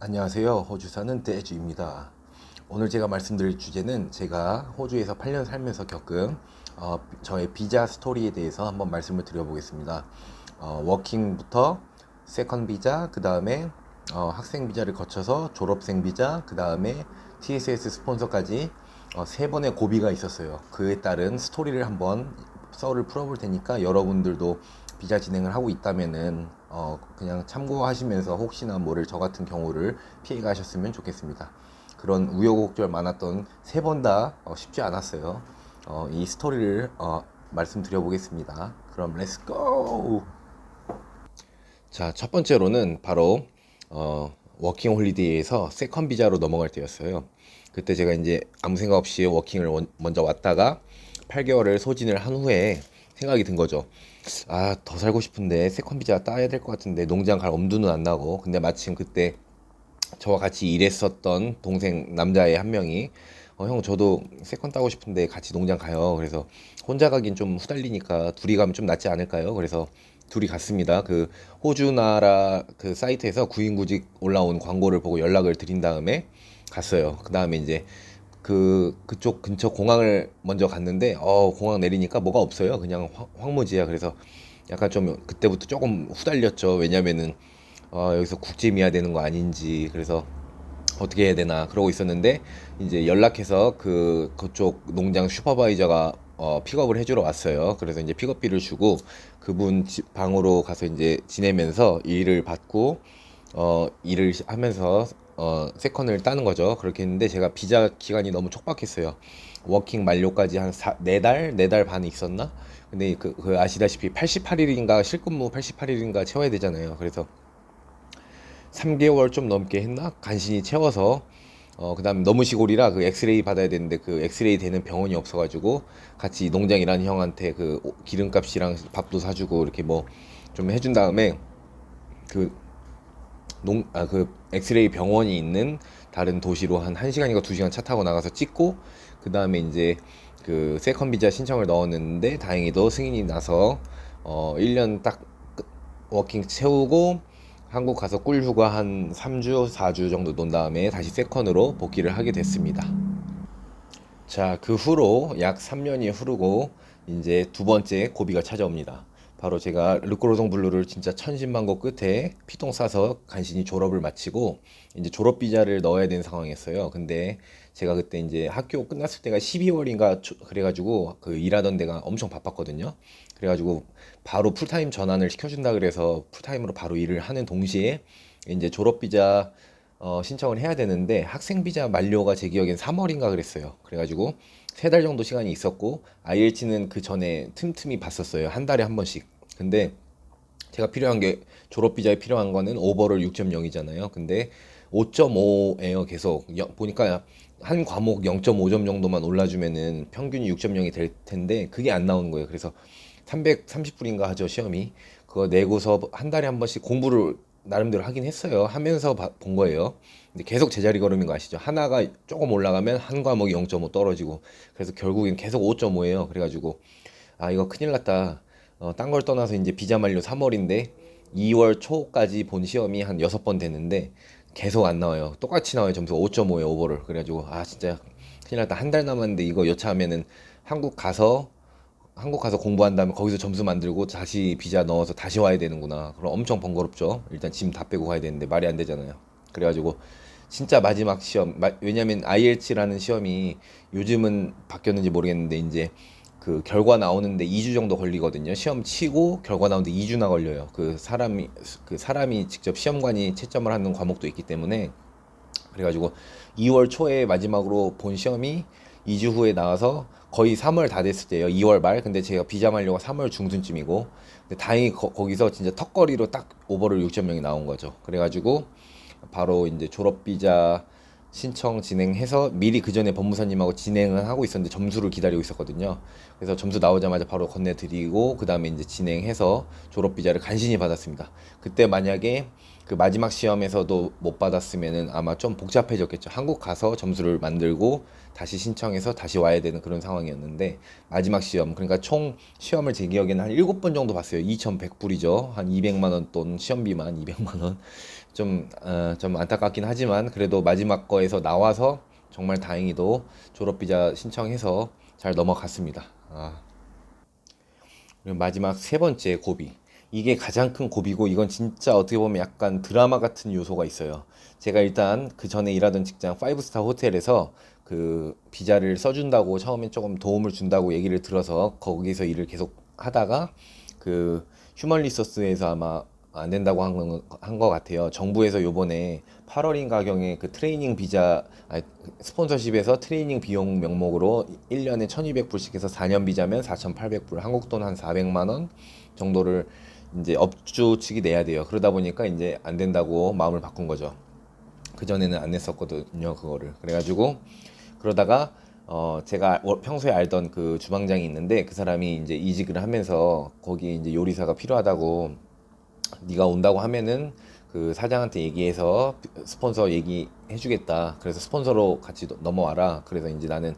안녕하세요. 호주 사는 떼주입니다. 오늘 제가 말씀드릴 주제는 제가 호주에서 8년 살면서 겪은 저의 비자 스토리에 대해서 한번 말씀을 드려보겠습니다. 워킹부터 세컨 비자, 그 다음에 학생 비자를 거쳐서 졸업생 비자, 그 다음에 TSS 스폰서까지 세 번의 고비가 있었어요. 그에 따른 스토리를 한번 썰을 풀어볼 테니까 여러분들도 비자 진행을 하고 있다면은 그냥 참고하시면서 혹시나 모를 저 같은 경우를 피해 가셨으면 좋겠습니다. 그런 우여곡절 많았던 세 번 다 쉽지 않았어요. 이 스토리를 말씀드려 보겠습니다. 그럼 렛츠 고! 자, 첫 번째로는 바로 워킹 홀리데이에서 세컨 비자로 넘어갈 때였어요. 그때 제가 이제 아무 생각 없이 워킹을 먼저 왔다가 8개월을 소진을 한 후에 생각이 든 거죠. 아, 더 살고 싶은데 세컨 비자 따야 될 것 같은데 농장 갈 엄두는 안 나고. 근데 마침 그때 저와 같이 일했었던 동생 남자애 한 명이 형 저도 세컨 따고 싶은데 같이 농장 가요. 그래서 혼자 가긴 좀 후달리니까 둘이 가면 좀 낫지 않을까요? 그래서 둘이 갔습니다. 그 호주 나라 그 사이트에서 구인구직 올라온 광고를 보고 연락을 드린 다음에 갔어요. 그 다음에 이제 그쪽 근처 공항을 먼저 갔는데 공항 내리니까 뭐가 없어요. 그냥 황무지야. 그래서 약간 좀 그때부터 조금 후달렸죠. 왜냐면은 여기서 국제미아 되는 거 아닌지. 그래서 어떻게 해야 되나 그러고 있었는데 이제 연락해서 그쪽 농장 슈퍼바이저가 픽업을 해주러 왔어요. 그래서 이제 픽업비를 주고 그분 방으로 가서 이제 지내면서 일을 받고 일을 하면서 세컨을 따는 거죠. 그렇게 했는데 제가 비자 기간이 너무 촉박했어요. 워킹 만료까지 한 4달, 4달 반 있었나? 근데 그 아시다시피 88일인가 실근무 88일인가 채워야 되잖아요. 그래서 3개월 좀 넘게 했나? 간신히 채워서 그다음 너무 시골이라 그 엑스레이 받아야 되는데 그 엑스레이 되는 병원이 없어가지고 같이 농장 일하는 형한테 그 기름값이랑 밥도 사주고 이렇게 뭐 좀 해준 다음에 그 그 엑스레이 병원이 있는 다른 도시로 한 1시간인가 2시간 차 타고 나가서 찍고 그 다음에 이제 그 세컨 비자 신청을 넣었는데 다행히도 승인이 나서 1년 딱 워킹 채우고 한국 가서 꿀 휴가 한 3주, 4주 정도 논 다음에 다시 세컨으로 복귀를 하게 됐습니다. 자, 그 후로 약 3년이 흐르고 이제 두 번째 고비가 찾아옵니다. 바로 제가 르꼬로동 블루를 진짜 천신만고 끝에 피똥 싸서 간신히 졸업을 마치고 이제 졸업 비자를 넣어야 되는 상황이었어요. 근데 제가 그때 이제 학교 끝났을 때가 12월인가 그래가지고 그 일하던 데가 엄청 바빴거든요. 그래가지고 바로 풀타임 전환을 시켜준다 그래서 풀타임으로 바로 일을 하는 동시에 이제 졸업 비자 신청을 해야 되는데 학생 비자 만료가 제 기억엔 3월인가 그랬어요. 그래가지고 3달 정도 시간이 있었고 IELTS는 그 전에 틈틈이 봤었어요. 한 달에 한 번씩. 근데 제가 필요한 게 졸업 비자에 필요한 거는 오버롤 6.0이잖아요. 근데 5.5예요. 계속 보니까 한 과목 0.5점 정도만 올라주면은 평균이 6.0이 될 텐데 그게 안 나오는 거예요. 그래서 330불인가 하죠, 시험이. 그거 내고서 한 달에 한 번씩 공부를 나름대로 하긴 했어요. 하면서 본 거예요. 근데 계속 제자리 걸음인 거 아시죠? 하나가 조금 올라가면 한 과목이 0.5 떨어지고. 그래서 결국엔 계속 5.5예요. 그래가지고 아 이거 큰일 났다. 딴 걸 떠나서 이제 비자 만료 3월인데 2월 초까지 본 시험이 한 6번 됐는데 계속 안 나와요. 똑같이 나와요. 점수가 5.5에 오버를. 그래가지고 아 진짜 큰일 났다. 한 달 남았는데 이거 여차하면은 한국 가서 한국 가서 공부한 다음에 거기서 점수 만들고 다시 비자 넣어서 다시 와야 되는구나. 그럼 엄청 번거롭죠. 일단 짐 다 빼고 가야 되는데 말이 안 되잖아요. 그래가지고 진짜 마지막 시험, 왜냐면 IELTS라는 시험이 요즘은 바뀌었는지 모르겠는데 이제 그 결과 나오는데 2주 정도 걸리거든요. 시험 치고 결과 나오는데 2주나 걸려요. 그 사람이 직접 시험관이 채점을 하는 과목도 있기 때문에 그래가지고 2월 초에 마지막으로 본 시험이 2주 후에 나와서 거의 3월 다 됐을 때예요. 2월 말. 근데 제가 비자 만료가 3월 중순쯤이고 근데 다행히 거기서 진짜 턱걸이로 딱 오버를 6.0이 나온 거죠. 그래가지고 바로 이제 졸업 비자 신청 진행해서 미리 그 전에 법무사님하고 진행을 하고 있었는데 점수를 기다리고 있었거든요. 그래서 점수 나오자마자 바로 건네드리고 그 다음에 이제 진행해서 졸업 비자를 간신히 받았습니다. 그때 만약에 그 마지막 시험에서도 못 받았으면은 아마 좀 복잡해졌겠죠. 한국 가서 점수를 만들고 다시 신청해서 다시 와야 되는 그런 상황이었는데 마지막 시험 그러니까 총 시험을 제 기억에는 한 7번 정도 봤어요. 2,100불이죠. 한 200만 원 돈 시험비만 200만 원. 좀 안타깝긴 하지만 그래도 마지막 거에서 나와서 정말 다행히도 졸업 비자 신청해서 잘 넘어갔습니다. 그리고 마지막 세 번째 고비. 이게 가장 큰 고비고 이건 진짜 어떻게 보면 약간 드라마 같은 요소가 있어요. 제가 일단 그 전에 일하던 직장 5스타 호텔에서 그 비자를 써준다고 처음엔 조금 도움을 준다고 얘기를 들어서 거기서 일을 계속 하다가 그 휴먼 리소스에서 아마 안 된다고 한 거 같아요. 정부에서 요번에 8월인가경에 그 트레이닝 비자, 스폰서십에서 트레이닝 비용 명목으로 1년에 1200불씩 해서 4년 비자면 4800불, 한국 돈 한 400만 원 정도를 이제 업주 측이 내야 돼요. 그러다 보니까 이제 안 된다고 마음을 바꾼 거죠. 그전에는 안 냈었거든요, 그거를. 그래가지고 그러다가 제가 평소에 알던 그 주방장이 있는데 그 사람이 이제 이직을 하면서 거기 이제 요리사가 필요하다고 네가 온다고 하면은 그 사장한테 얘기해서 스폰서 얘기해주겠다. 그래서 스폰서로 같이 넘어와라. 그래서 이제 나는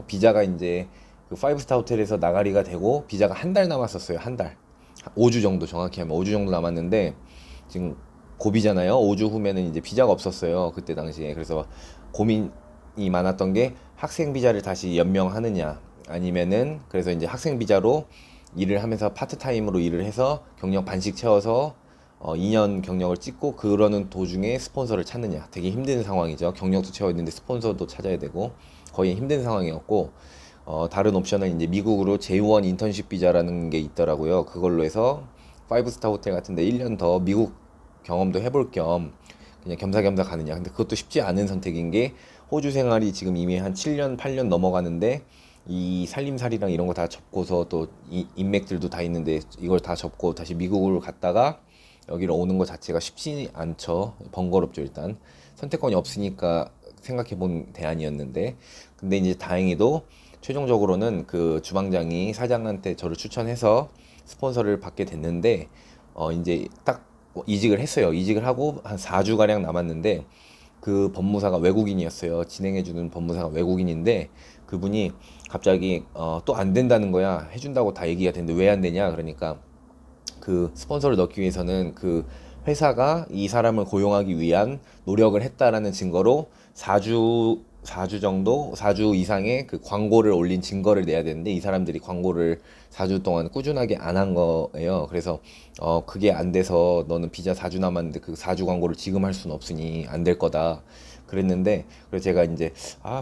비자가 이제 그 파이브스타 호텔에서 나가리가 되고 비자가 한 달 남았었어요. 한 달. 5주 정도 정확히 하면 5주 정도 남았는데 지금 고비잖아요. 5주 후면은 이제 비자가 없었어요. 그때 당시에. 그래서 고민이 많았던 게 학생 비자를 다시 연명하느냐 아니면은 그래서 이제 학생 비자로 일을 하면서 파트타임으로 일을 해서 경력 반씩 채워서 2년 경력을 찍고 그러는 도중에 스폰서를 찾느냐 되게 힘든 상황이죠. 경력도 채워 있는데 스폰서도 찾아야 되고 거의 힘든 상황이었고 다른 옵션은 이제 미국으로 J1 인턴십 비자라는 게 있더라고요. 그걸로 해서 5스타 호텔 같은데 1년 더 미국 경험도 해볼 겸 그냥 겸사겸사 가느냐. 근데 그것도 쉽지 않은 선택인 게 호주 생활이 지금 이미 한 7년, 8년 넘어가는데 이 살림살이랑 이런 거 다 접고서 또 인맥들도 다 있는데 이걸 다 접고 다시 미국으로 갔다가 여기로 오는 거 자체가 쉽지 않죠. 번거롭죠, 일단. 선택권이 없으니까 생각해 본 대안이었는데. 근데 이제 다행히도 최종적으로는 그 주방장이 사장한테 저를 추천해서 스폰서를 받게 됐는데, 이제 딱 이직을 했어요. 이직을 하고 한 4주가량 남았는데, 그 법무사가 외국인이었어요. 진행해주는 법무사가 외국인인데, 그분이 갑자기 또 안 된다는 거야. 해준다고 다 얘기가 됐는데 왜 안 되냐? 그러니까 그 스폰서를 넣기 위해서는 그 회사가 이 사람을 고용하기 위한 노력을 했다라는 증거로 4주 정도, 4주 이상의 그 광고를 올린 증거를 내야 되는데 이 사람들이 광고를 4주 동안 꾸준하게 안 한 거예요. 그래서 그게 안 돼서 너는 비자 4주 남았는데 그 4주 광고를 지금 할 수는 없으니 안 될 거다. 그랬는데 그래서 제가 이제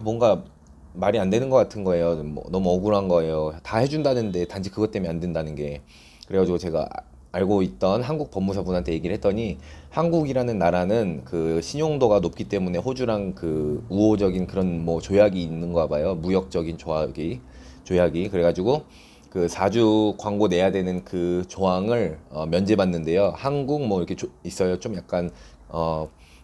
뭔가 말이 안 되는 것 같은 거예요. 뭐 너무 억울한 거예요. 다 해준다는데 단지 그것 때문에 안 된다는 게. 그래가지고 제가 알고 있던 한국 법무사분한테 얘기를 했더니 한국이라는 나라는 그 신용도가 높기 때문에 호주랑 그 우호적인 그런 뭐 조약이 있는가 봐요. 무역적인 조약이. 그래가지고 그 4주 광고 내야 되는 그 조항을 면제받는데요. 한국 뭐 이렇게 있어요. 좀 약간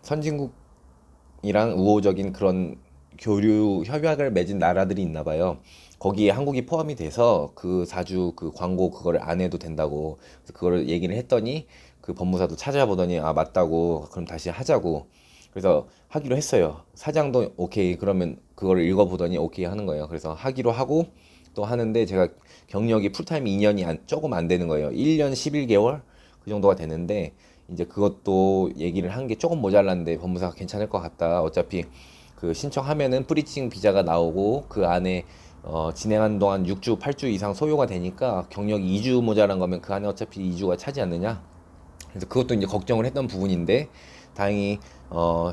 선진국이랑 우호적인 그런 교류 협약을 맺은 나라들이 있나 봐요. 거기에 한국이 포함이 돼서 그 4주 그 광고 그거를 안 해도 된다고. 그래서 그거를 얘기를 했더니 그 법무사도 찾아보더니 맞다고. 그럼 다시 하자고. 그래서 하기로 했어요. 사장도 오케이. 그러면 그거를 읽어보더니 오케이 하는 거예요. 그래서 하기로 하고 또 하는데 제가 경력이 풀타임 2년이 조금 안 되는 거예요. 1년 11개월 그 정도가 되는데 이제 그것도 얘기를 한 게 조금 모자란데 법무사가 괜찮을 것 같다. 어차피 그 신청하면은 프리칭 비자가 나오고 그 안에 진행하는 동안 6주, 8주 이상 소요가 되니까 경력이 2주 모자란 거면 그 안에 어차피 2주가 차지 않느냐. 그래서 그것도 이제 걱정을 했던 부분인데 다행히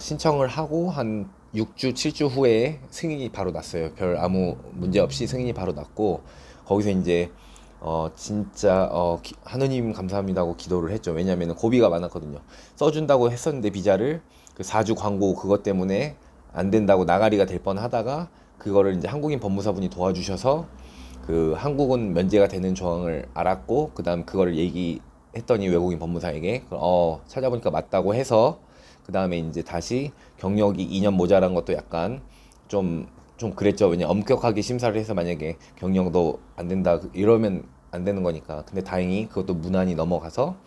신청을 하고 한 6주, 7주 후에 승인이 바로 났어요. 별 아무 문제 없이 승인이 바로 났고 거기서 이제 진짜 하느님 감사합니다 하고 기도를 했죠. 왜냐면은 고비가 많았거든요. 써준다고 했었는데 비자를 그 4주 광고 그것 때문에 안 된다고 나가리가 될 뻔하다가 그거를 이제 한국인 법무사분이 도와주셔서 그 한국은 면제가 되는 조항을 알았고 그다음 그거를 얘기했더니 외국인 법무사에게 찾아보니까 맞다고 해서 그다음에 이제 다시 경력이 2년 모자란 것도 약간 좀 그랬죠. 왜냐 엄격하게 심사를 해서 만약에 경력도 안 된다 이러면 안 되는 거니까. 근데 다행히 그것도 무난히 넘어가서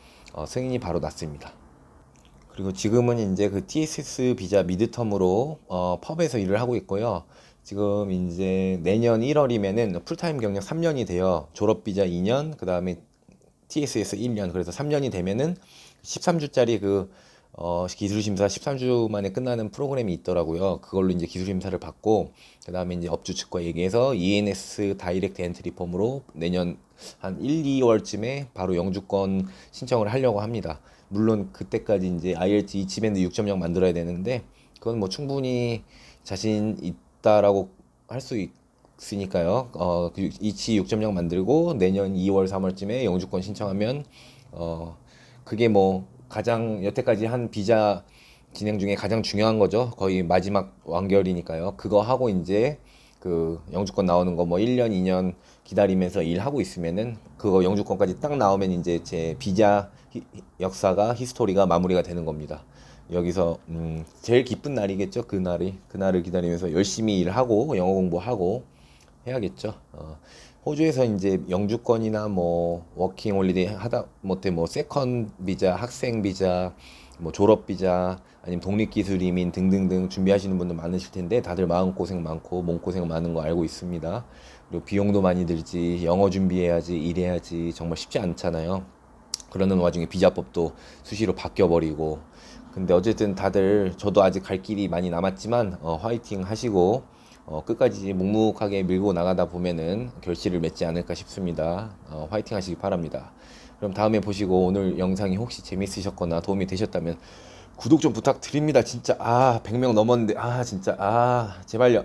승인이 바로 났습니다. 그리고 지금은 이제 그 TSS 비자 미드텀으로 펍에서 일을 하고 있고요. 지금 이제 내년 1월이면은 풀타임 경력 3년이 돼요. 졸업 비자 2년, 그 다음에 TSS 1년. 그래서 3년이 되면은 13주짜리 그 기술 심사 13주 만에 끝나는 프로그램이 있더라고요. 그걸로 이제 기술 심사를 받고 그다음에 이제 업주 측과 얘기해서 ENS 다이렉트 엔트리 폼으로 내년 한 1, 2월쯤에 바로 영주권 신청을 하려고 합니다. 물론 그때까지 이제 IELTS 이치밴드 6.0 만들어야 되는데 그건 뭐 충분히 자신 있다라고 할 수 있으니까요. 그 이치 6.0 만들고 내년 2월, 3월쯤에 영주권 신청하면 그게 뭐 가장 여태까지 한 비자 진행 중에 가장 중요한 거죠. 거의 마지막 완결이니까요. 그거 하고 이제 그 영주권 나오는 거 뭐 1년, 2년 기다리면서 일하고 있으면은 그거 영주권까지 딱 나오면 이제 제 비자 역사가 히스토리가 마무리가 되는 겁니다. 여기서 제일 기쁜 날이겠죠. 그날을 기다리면서 열심히 일하고 영어 공부하고 해야겠죠. 호주에서 이제 영주권이나 뭐 워킹 홀리데이 하다 못해 뭐 세컨 비자, 학생 비자, 뭐 졸업 비자, 아니면 독립기술 이민 등등등 준비하시는 분들 많으실 텐데 다들 마음고생 많고 몸고생 많은 거 알고 있습니다. 그리고 비용도 많이 들지, 영어 준비해야지, 일해야지 정말 쉽지 않잖아요. 그러는 와중에 비자법도 수시로 바뀌어 버리고 근데 어쨌든 다들 저도 아직 갈 길이 많이 남았지만 화이팅 하시고 끝까지 묵묵하게 밀고 나가다 보면은 결실을 맺지 않을까 싶습니다. 화이팅 하시기 바랍니다. 그럼 다음에 보시고 오늘 영상이 혹시 재밌으셨거나 도움이 되셨다면 구독 좀 부탁드립니다. 진짜 100명 넘었는데 진짜 제발요.